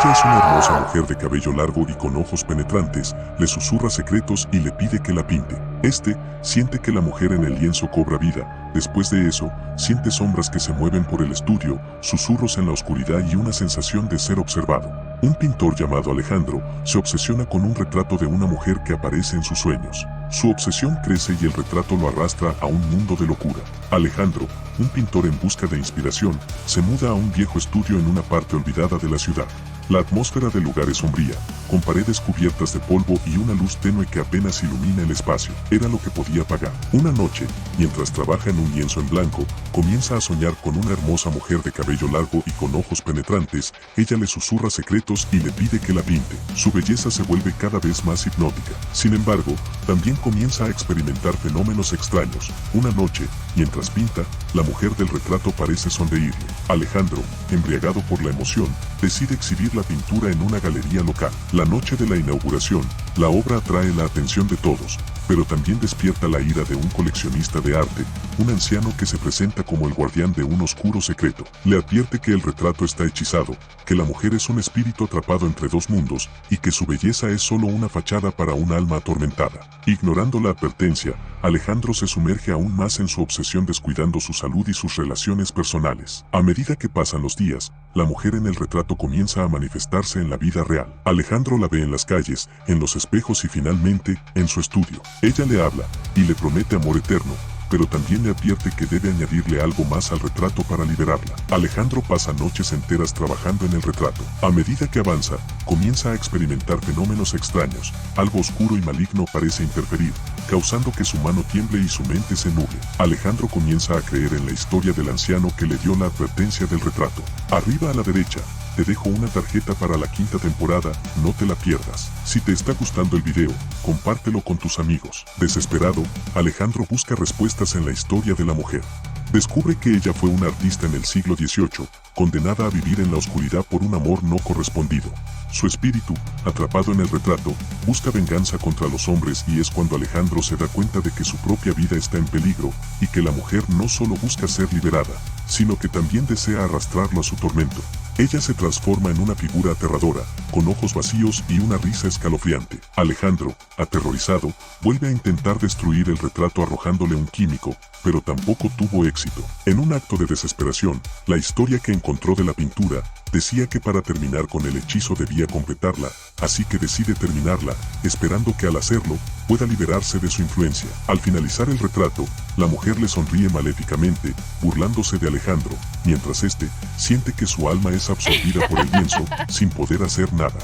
Ella es una hermosa mujer de cabello largo y con ojos penetrantes, le susurra secretos y le pide que la pinte. Este siente que la mujer en el lienzo cobra vida. Después de eso, siente sombras que se mueven por el estudio, susurros en la oscuridad y una sensación de ser observado. Un pintor llamado Alejandro se obsesiona con un retrato de una mujer que aparece en sus sueños. Su obsesión crece y el retrato lo arrastra a un mundo de locura. Alejandro, un pintor en busca de inspiración, se muda a un viejo estudio en una parte olvidada de la ciudad. La atmósfera del lugar es sombría, con paredes cubiertas de polvo y una luz tenue que apenas ilumina el espacio. Era lo que podía pagar. Una noche, mientras trabaja en un lienzo en blanco, comienza a soñar con una hermosa mujer de cabello largo y con ojos penetrantes. Ella le susurra secretos y le pide que la pinte. Su belleza se vuelve cada vez más hipnótica. Sin embargo, también comienza a experimentar fenómenos extraños. Una noche, mientras pinta, la mujer del retrato parece sonreírle. Alejandro, embriagado por la emoción, decide exhibir la pintura en una galería local. La noche de la inauguración, la obra atrae la atención de todos, pero también despierta la ira de un coleccionista de arte, un anciano que se presenta como el guardián de un oscuro secreto. Le advierte que el retrato está hechizado, que la mujer es un espíritu atrapado entre dos mundos y que su belleza es solo una fachada para un alma atormentada. Ignorando la advertencia, Alejandro se sumerge aún más en su obsesión, descuidando su salud y sus relaciones personales. A medida que pasan los días, la mujer en el retrato comienza a manifestarse en la vida real. Alejandro la ve en las calles, en los espejos y finalmente, en su estudio. Ella le habla y le promete amor eterno, pero también le advierte que debe añadirle algo más al retrato para liberarla. Alejandro pasa noches enteras trabajando en el retrato. A medida que avanza, comienza a experimentar fenómenos extraños. Algo oscuro y maligno parece interferir, causando que su mano tiemble y su mente se nuble. Alejandro comienza a creer en la historia del anciano que le dio la advertencia del retrato. Arriba a la derecha, te dejo una tarjeta para la 5ª temporada, no te la pierdas. Si te está gustando el video, compártelo con tus amigos. Desesperado, Alejandro busca respuestas en la historia de la mujer. Descubre que ella fue una artista en el siglo XVIII, condenada a vivir en la oscuridad por un amor no correspondido. Su espíritu, atrapado en el retrato, busca venganza contra los hombres y es cuando Alejandro se da cuenta de que su propia vida está en peligro y que la mujer no solo busca ser liberada, sino que también desea arrastrarlo a su tormento. Ella se transforma en una figura aterradora, con ojos vacíos y una risa escalofriante. Alejandro, aterrorizado, vuelve a intentar destruir el retrato arrojándole un químico, pero tampoco tuvo éxito. En un acto de desesperación, la historia que encontró de la pintura decía que para terminar con el hechizo debía completarla, así que decide terminarla, esperando que al hacerlo, pueda liberarse de su influencia. Al finalizar el retrato, la mujer le sonríe maléficamente, burlándose de Alejandro, mientras este siente que su alma es absorbida por el lienzo, sin poder hacer nada.